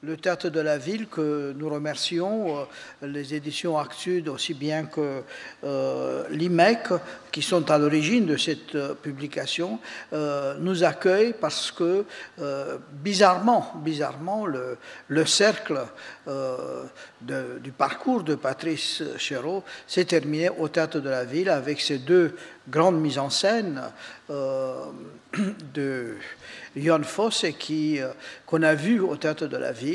Le Théâtre de la Ville, que nous remercions, les éditions Arctude aussi bien que l'IMEC, qui sont à l'origine de cette publication, nous accueillent parce que, bizarrement, le cercle du parcours de Patrice Chéreau s'est terminé au Théâtre de la Ville avec ces deux grandes mises en scène de Johan Fosse qu'on a vu au Théâtre de la Ville,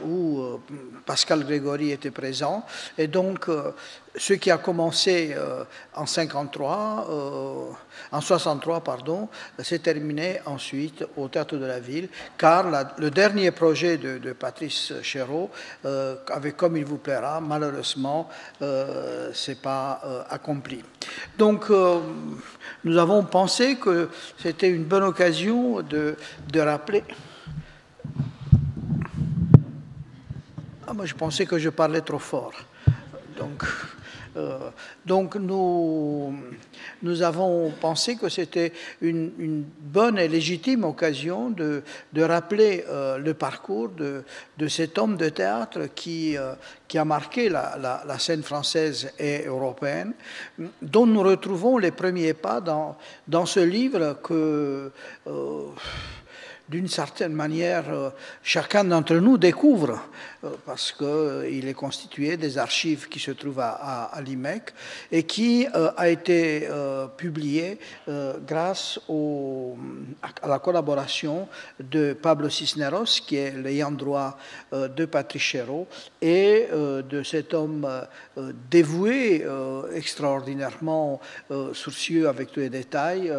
où Pascal Grégory était présent. Et donc, ce qui a commencé en 63, pardon, s'est terminé ensuite au Théâtre de la Ville, car le dernier projet de Patrice Chéreau, avec Comme il vous plaira, malheureusement, s'est pas accompli. Donc, nous avons pensé que c'était une bonne occasion de rappeler. Ah, moi, je pensais que je parlais trop fort. Donc nous avons pensé que c'était une bonne et légitime occasion de rappeler le parcours de cet homme de théâtre qui a marqué la scène française et européenne, dont nous retrouvons les premiers pas dans ce livre que, d'une certaine manière, chacun d'entre nous découvre, parce qu'il est constitué des archives qui se trouvent à l'IMEC et qui a été publié grâce à la collaboration de Pablo Cisneros, qui est l'ayant droit de Patrice Chéreau, et de cet homme dévoué, extraordinairement soucieux avec tous les détails,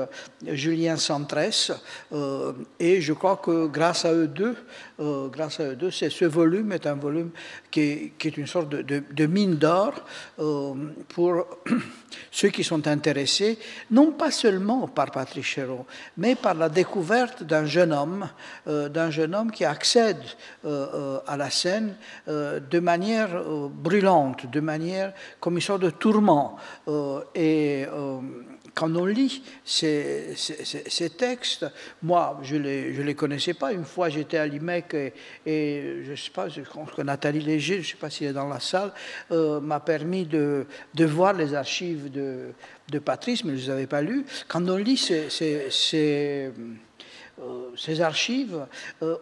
Julien Santresse, et je crois que grâce à eux deux, ce volume est un volume qui est une sorte de mine d'or pour ceux qui sont intéressés, non pas seulement par Patrice Chéreau, mais par la découverte d'un jeune homme qui accède à la scène de manière brûlante, de manière comme une sorte de tourment. Quand on lit ces textes, moi, je les connaissais pas. Une fois, j'étais à l'IMEC et je sais pas, je pense que Nathalie Léger, je ne sais pas s'il est dans la salle, m'a permis de voir les archives de Patrice, mais je ne les avais pas lues. Quand on lit ces archives,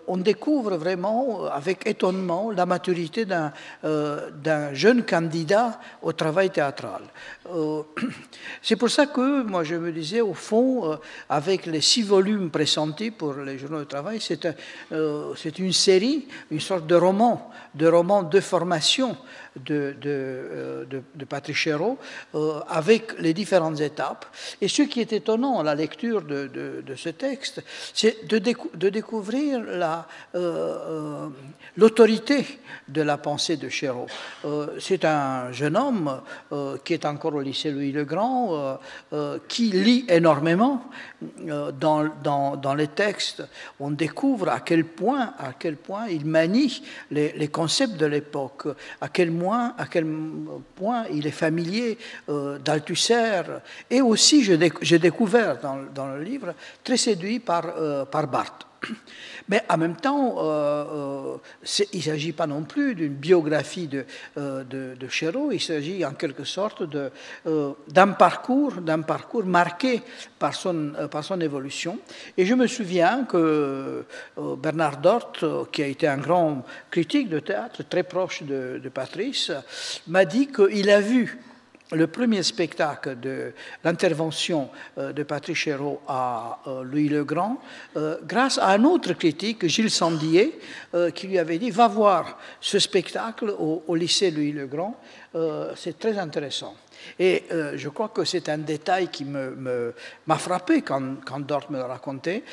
on découvre vraiment avec étonnement la maturité d'un jeune candidat au travail théâtral. C'est pour ça que moi je me disais, au fond, avec les 6 volumes pressentis pour les journaux de travail, c'est une série, une sorte de roman de formation de Patrice Chéreau, avec les différentes étapes. Et ce qui est étonnant à la lecture de ce texte, c'est de découvrir l'autorité de la pensée de Chéreau. C'est un jeune homme qui est encore au lycée Louis-le-Grand, qui lit énormément. Dans les textes, on découvre à quel point il manie les concepts de l'époque, à quel point il est familier d'Althusser, et aussi j'ai découvert dans le livre, très séduit par Barthes. Mais en même temps, il ne s'agit pas non plus d'une biographie de Chéreau, il s'agit en quelque sorte d'un parcours marqué par son évolution. Et je me souviens que Bernard Dort, qui a été un grand critique de théâtre, très proche de Patrice, m'a dit qu'il a vu le premier spectacle de l'intervention de Patrice Chéreau à Louis-le-Grand, grâce à un autre critique, Gilles Sandier, qui lui avait dit « Va voir ce spectacle au lycée Louis-le-Grand, c'est très intéressant ». Et je crois que c'est un détail qui m'a frappé quand Dort me l'a raconté.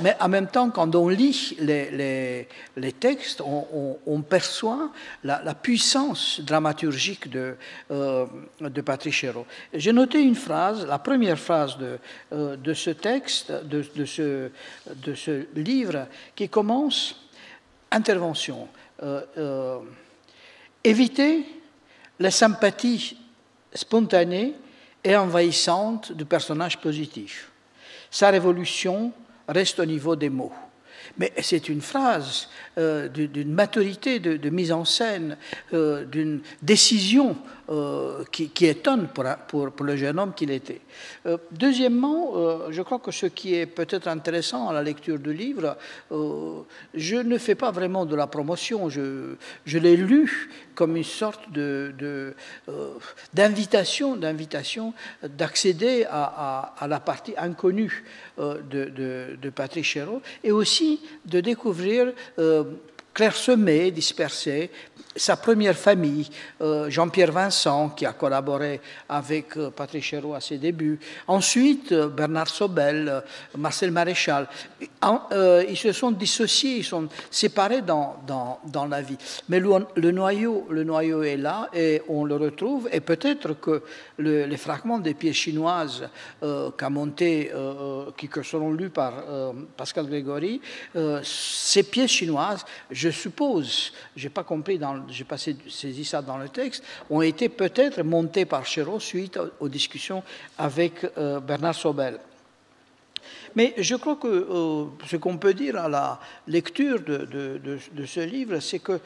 Mais en même temps, quand on lit les textes, on perçoit la puissance dramaturgique de Patrice Chéreau. J'ai noté une phrase, la première phrase de ce texte, de ce livre, qui commence « Intervention. Éviter la sympathie spontanée et envahissante du personnage positif. Sa révolution reste au niveau des mots. Mais c'est une phrase d'une maturité de mise en scène, d'une décision qui étonne pour le jeune homme qu'il était. Deuxièmement, je crois que ce qui est peut-être intéressant à la lecture du livre, je ne fais pas vraiment de la promotion, je l'ai lu comme une sorte d'invitation d'accéder à la partie inconnue de Patrice Chéreau, et aussi de découvrir clairsemé, dispersé, sa première famille, Jean-Pierre Vincent, qui a collaboré avec Patrice Chéreau à ses débuts. Ensuite, Bernard Sobel, Marcel Maréchal. Ils se sont dissociés, ils sont séparés dans la vie. Mais le noyau est là et on le retrouve. Et peut-être que les fragments des pièces chinoises qu'a monté, qui seront lus par Pascal Grégory, ces pièces chinoises, je suppose, j'ai pas compris, j'ai pas saisi ça dans le texte, ont été peut-être montées par Chéreau suite aux discussions avec Bernard Sobel. Mais je crois que ce qu'on peut dire à la lecture de ce livre, c'est que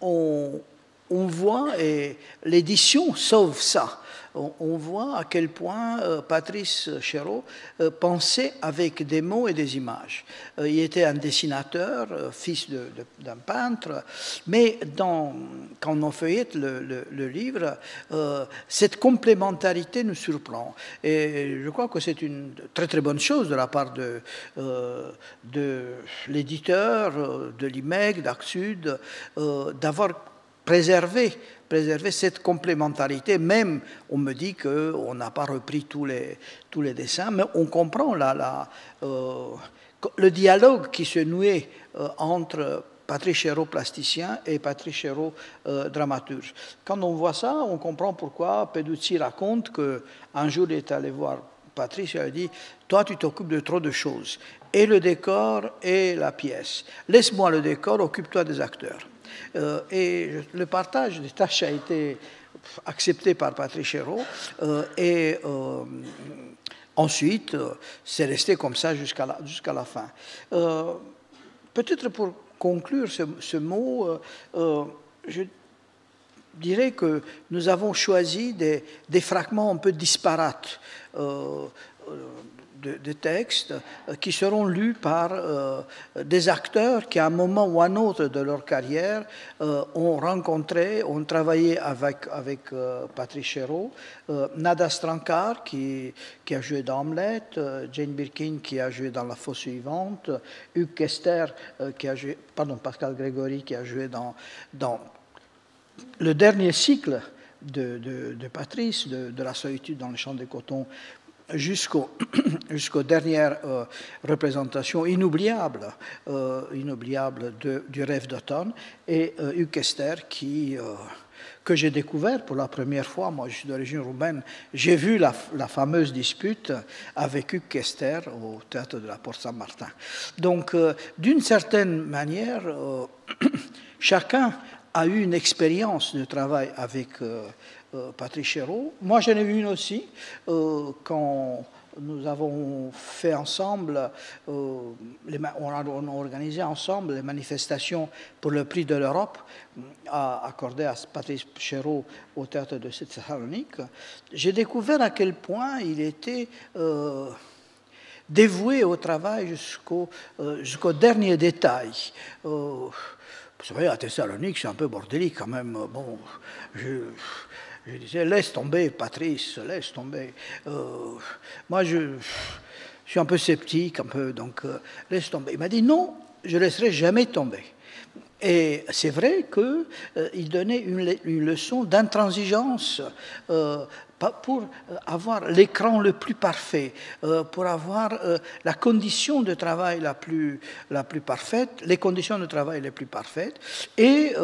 on voit, et l'édition sauve ça, on voit à quel point Patrice Chéreau pensait avec des mots et des images. Il était un dessinateur, fils d'un peintre, mais quand on feuillette le livre, cette complémentarité nous surprend. Et je crois que c'est une très très bonne chose de la part de l'éditeur, de l'IMEC, d'Arc-Sud, d'avoir préserver cette complémentarité. Même, on me dit qu'on n'a pas repris tous les dessins, mais on comprend le dialogue qui se nouait entre Patrice Chéreau, plasticien, et Patrice Chéreau, dramaturge. Quand on voit ça, on comprend pourquoi Peduzzi raconte qu'un jour, il est allé voir Patrice, il a dit « Toi, tu t'occupes de trop de choses, et le décor et la pièce. Laisse-moi le décor, occupe-toi des acteurs. » Et le partage des tâches a été accepté par Patrice Chéreau, et ensuite, c'est resté comme ça jusqu'à la fin. Peut-être pour conclure ce mot, je dirais que nous avons choisi des fragments un peu disparates de textes qui seront lus par des acteurs qui, à un moment ou à un autre de leur carrière, ont travaillé avec Patrice Chéreau, Nada Strankar qui a joué dans Hamlet, Jane Birkin qui a joué dans La Fosse suivante, Hugues Kester Pascal Grégory qui a joué dans le dernier cycle de Patrice, de La solitude dans le champ de coton, jusqu'aux dernières représentations inoubliables du rêve d'automne, et Hugues Kester que j'ai découvert pour la première fois. Moi, je suis d'origine roumaine. J'ai vu la fameuse dispute avec Hugues Kester au théâtre de la Porte Saint-Martin. Donc, d'une certaine manière, chacun a eu une expérience de travail avec Patrice Chéreau. Moi, j'en ai eu une aussi quand nous avons fait ensemble, on a organisé ensemble les manifestations pour le prix de l'Europe accordé à Patrice Chéreau au théâtre de Thessalonique. J'ai découvert à quel point il était dévoué au travail jusqu'au dernier détail. Vous savez, à Thessalonique, c'est un peu bordélique quand même. Bon, je disais, laisse tomber, Patrice, laisse tomber. Moi, je suis un peu sceptique, donc laisse tomber. Il m'a dit, non, je ne laisserai jamais tomber. Et c'est vrai qu'il donnait une leçon d'intransigeance pour avoir l'écran le plus parfait, pour avoir la condition de travail la plus parfaite, les conditions de travail les plus parfaites, et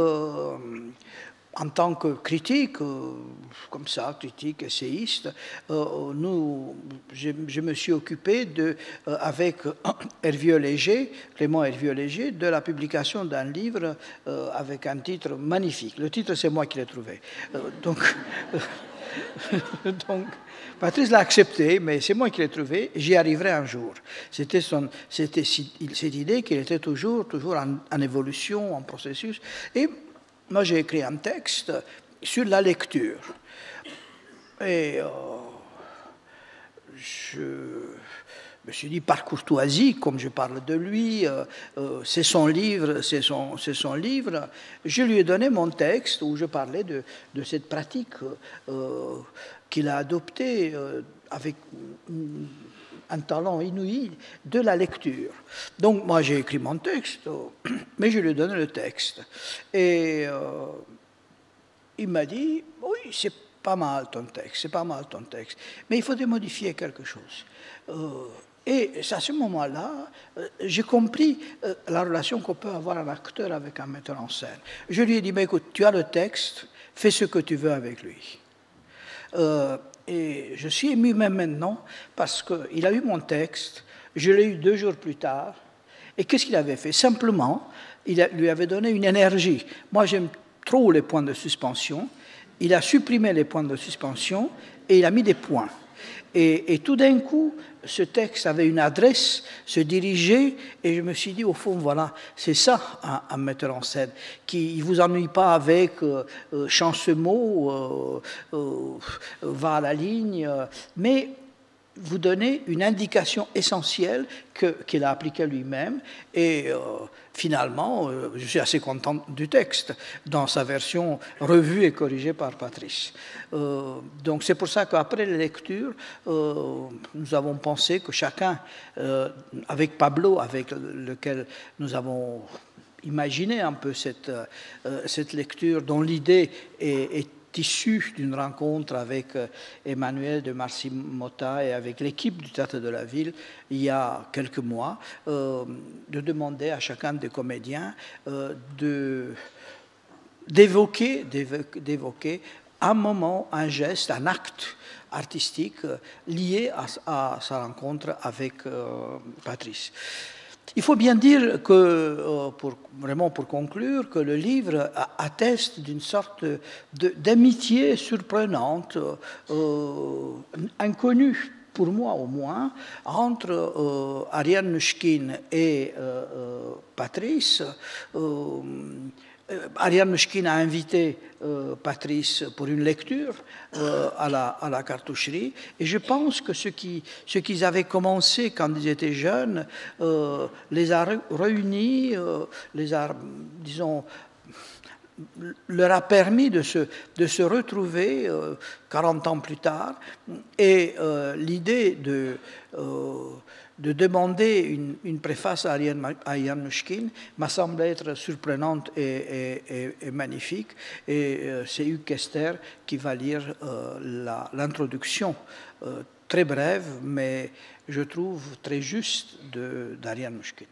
en tant que critique, comme ça, critique, essayiste, je me suis occupé avec Clément Hervieux-Léger, de la publication d'un livre avec un titre magnifique. Le titre, c'est moi qui l'ai trouvé. Donc, Donc, Patrice l'a accepté, mais c'est moi qui l'ai trouvé, j'y arriverai un jour. C'était cette idée qu'il était toujours en évolution, en processus. Et moi, j'ai écrit un texte sur la lecture. Et je me suis dit, par courtoisie, comme je parle de lui, c'est son livre, je lui ai donné mon texte où je parlais de cette pratique qu'il a adoptée avec un talent inouï de la lecture. Donc moi j'ai écrit mon texte, mais je lui ai donné le texte. Et il m'a dit, oui, c'est pas mal ton texte, mais il faudrait modifier quelque chose. Et à ce moment-là, j'ai compris la relation qu'on peut avoir un acteur avec un metteur en scène. Je lui ai dit, mais écoute, tu as le texte, fais ce que tu veux avec lui. Et je suis ému même maintenant parce qu'il a eu mon texte, je l'ai eu 2 jours plus tard, et qu'est-ce qu'il avait fait? Simplement, il lui avait donné une énergie. Moi, j'aime trop les points de suspension. Il a supprimé les points de suspension et il a mis des points. Et tout d'un coup, ce texte avait une adresse, se dirigeait, et je me suis dit, au fond, voilà, c'est ça un metteur en scène, qui ne vous ennuie pas avec change ce mot, va à la ligne, mais vous donnez une indication essentielle qu'il a appliquée lui-même, et finalement, je suis assez content du texte, dans sa version revue et corrigée par Patrice. Donc c'est pour ça qu'après la lecture, nous avons pensé que chacun, avec Pablo, avec lequel nous avons imaginé un peu cette lecture, dont l'idée est issue d'une rencontre avec Emmanuel de Marcy Motta et avec l'équipe du Théâtre de la Ville il y a quelques mois, de demander à chacun des comédiens d'évoquer un moment, un geste, un acte artistique lié à sa rencontre avec Patrice. Il faut bien dire que, pour conclure, que le livre atteste d'une sorte d'amitié surprenante, inconnue pour moi au moins, entre Ariane Mnouchkine et Patrice. Ariane Mnouchkine a invité Patrice pour une lecture à la cartoucherie, et je pense que ce qu'ils avaient commencé quand ils étaient jeunes les a réunis, disons, leur a permis de se retrouver 40 ans plus tard, et l'idée de demander une préface à Ariane Mnouchkine m'a semblé être surprenante et magnifique. Et c'est Hugues Kester qui va lire l'introduction très brève, mais je trouve très juste d'Ariane Mnouchkine.